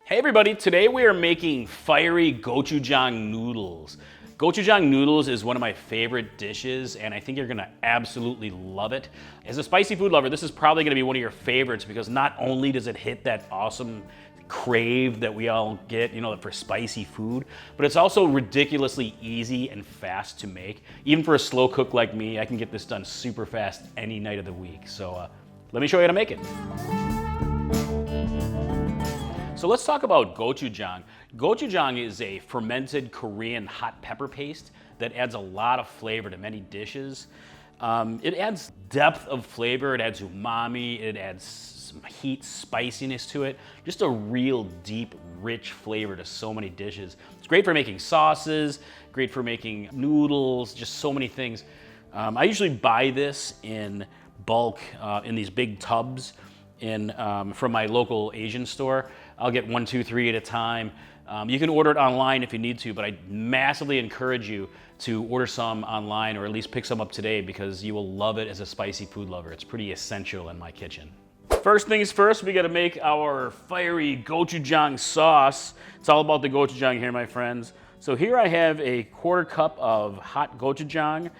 Hey everybody, today we are making fiery gochujang noodles. Gochujang noodles is one of my favorite dishes and I think you're gonna absolutely love it. As a spicy food lover, this is probably gonna be one of your favorites because not only does it hit that awesome crave that we all get, for spicy food, but it's also ridiculously easy and fast to make. Even for a slow cook like me, I can get this done super fast any night of the week. So let me show you how to make it. So let's talk about gochujang. Gochujang is a fermented Korean hot pepper paste that adds a lot of flavor to many dishes. It adds depth of flavor, it adds umami, it adds some heat, spiciness to it. Just a real deep, rich flavor to so many dishes. It's great for making sauces, great for making noodles, just so many things. I usually buy this in bulk in these big tubs from my local Asian store. I'll get 1, 2, 3 at a time. You can order it online if you need to, but I massively encourage you to order some online or at least pick some up today because you will love it as a spicy food lover. It's pretty essential in my kitchen. First things first, we gotta make our fiery gochujang sauce. It's all about the gochujang here, my friends. So here I have a 1/4 cup of hot gochujang.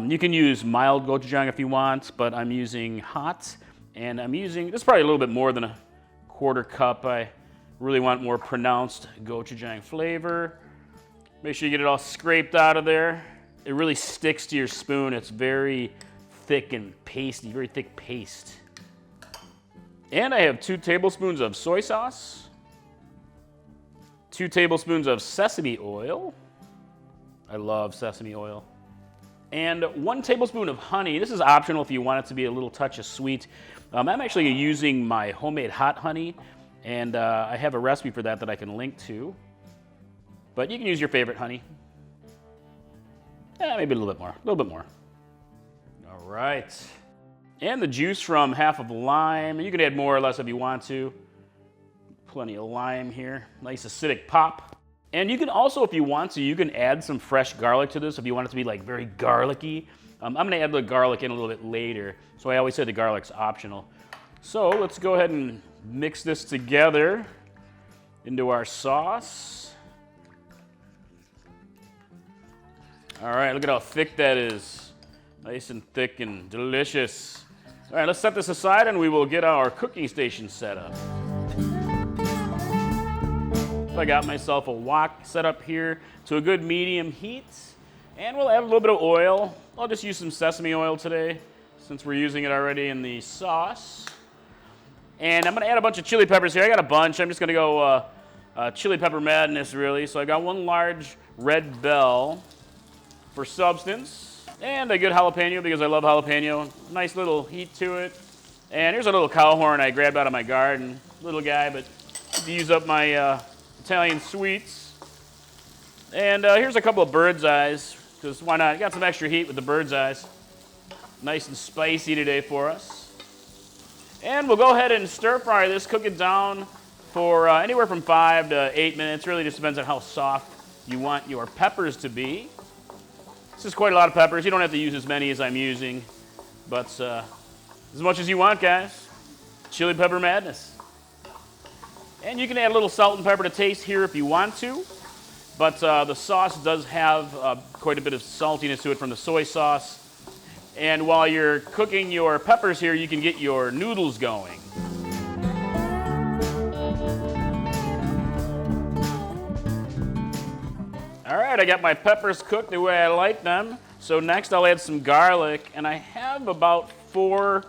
You can use mild gochujang if you want, but I'm using hot. And this is probably a little bit more than a 1/4 cup. I really want more pronounced gochujang flavor. Make sure you get it all scraped out of there. It really sticks to your spoon. It's very thick and pasty, very thick paste. And I have 2 tablespoons of soy sauce, 2 tablespoons of sesame oil. I love sesame oil. And 1 tablespoon of honey. This is optional if you want it to be a little touch of sweet. I'm actually using my homemade hot honey, and I have a recipe for that I can link to. But you can use your favorite honey. Maybe a little bit more. All right. And the juice from half of a lime. You can add more or less if you want to. Plenty of lime here. Nice acidic pop. And you can also, if you want to, you can add some fresh garlic to this if you want it to be like very garlicky. I'm gonna add the garlic in a little bit later, so I always say the garlic's optional. So let's go ahead and mix this together into our sauce. All right, look at how thick that is. Nice and thick and delicious. All right, let's set this aside and we will get our cooking station set up. I got myself a wok set up here to a good medium heat, and we'll add a little bit of oil. I'll just use some sesame oil today since we're using it already in the sauce. And I'm gonna add a bunch of chili peppers here. I got a bunch. I'm just gonna go chili pepper madness really. So I got 1 large red bell for substance, and a good jalapeno because I love jalapeno. Nice little heat to it. And here's a little cow horn I grabbed out of my garden. Little guy, but to use up my Italian sweets. And here's a couple of bird's eyes, because why not? Got some extra heat with the bird's eyes. Nice and spicy today for us. And we'll go ahead and stir fry this, cook it down for anywhere from 5 to 8 minutes. Really just depends on how soft you want your peppers to be. This is quite a lot of peppers. You don't have to use as many as I'm using, but as much as you want, guys. Chili pepper madness. And you can add a little salt and pepper to taste here if you want to, but the sauce does have quite a bit of saltiness to it from the soy sauce. And while you're cooking your peppers here, you can get your noodles going. All right, I got my peppers cooked the way I like them. So next I'll add some garlic, and I have about 4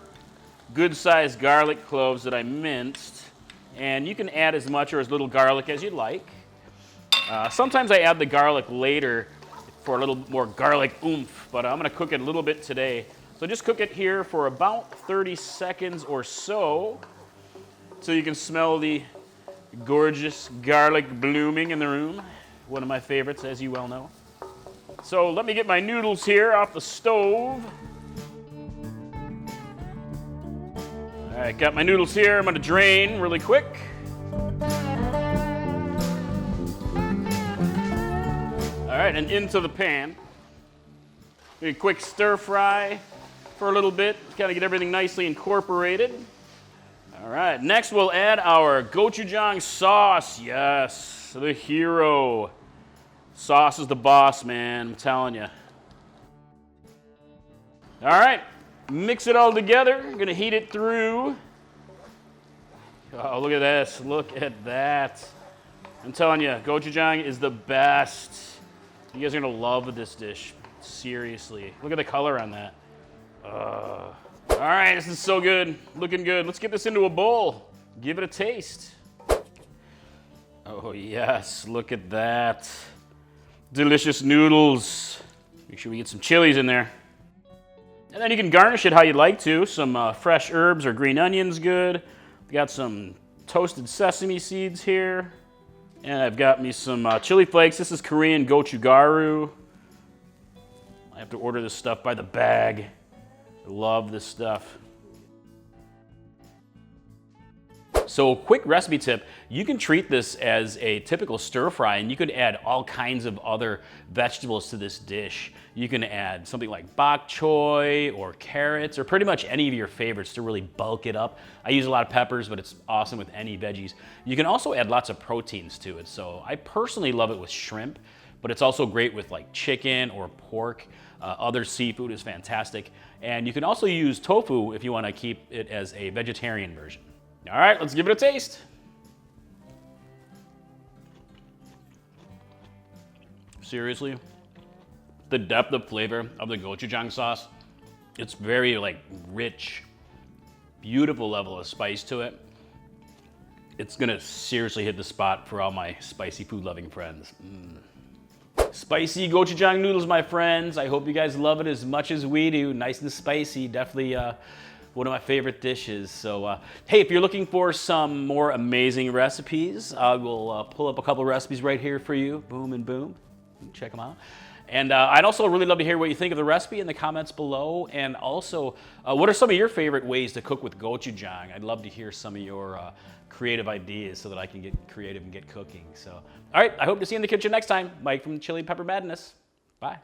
good-sized garlic cloves that I minced. And you can add as much or as little garlic as you'd like. Sometimes I add the garlic later for a little more garlic oomph, but I'm gonna cook it a little bit today. So just cook it here for about 30 seconds or so you can smell the gorgeous garlic blooming in the room. One of my favorites, as you well know. So let me get my noodles here off the stove. All right, got my noodles here. I'm gonna drain really quick. All right, and into the pan. A quick stir fry for a little bit, kind of get everything nicely incorporated. All right, next we'll add our gochujang sauce. Yes, the hero. Sauce is the boss, man, I'm telling you. All right, mix it all together. I'm gonna heat it through. Oh, look at this, look at that. I'm telling you, gochujang is the best. You guys are gonna love this dish, seriously. Look at the color on that. All right, this is so good, looking good. Let's get this into a bowl. Give it a taste. Oh yes, look at that. Delicious noodles. Make sure we get some chilies in there. And then you can garnish it how you'd like to. Some fresh herbs or green onions, good. We got some toasted sesame seeds here. And I've got me some chili flakes. This is Korean gochugaru. I have to order this stuff by the bag. I love this stuff. So quick recipe tip, you can treat this as a typical stir fry and you could add all kinds of other vegetables to this dish. You can add something like bok choy or carrots or pretty much any of your favorites to really bulk it up. I use a lot of peppers, but it's awesome with any veggies. You can also add lots of proteins to it. So I personally love it with shrimp, but it's also great with like chicken or pork. Other seafood is fantastic. And you can also use tofu if you want to keep it as a vegetarian version. All right, let's give it a taste. Seriously, the depth of flavor of the gochujang sauce, it's very like rich, beautiful level of spice to it. It's gonna seriously hit the spot for all my spicy food loving friends. Spicy gochujang noodles, my friends. I hope you guys love it as much as we do. Nice and spicy, definitely one of my favorite dishes. So, hey, if you're looking for some more amazing recipes, I will pull up a couple recipes right here for you. Boom and boom. Check them out. And I'd also really love to hear what you think of the recipe in the comments below. And also, what are some of your favorite ways to cook with gochujang? I'd love to hear some of your creative ideas so that I can get creative and get cooking. So, all right, I hope to see you in the kitchen next time. Mike from Chili Pepper Madness. Bye.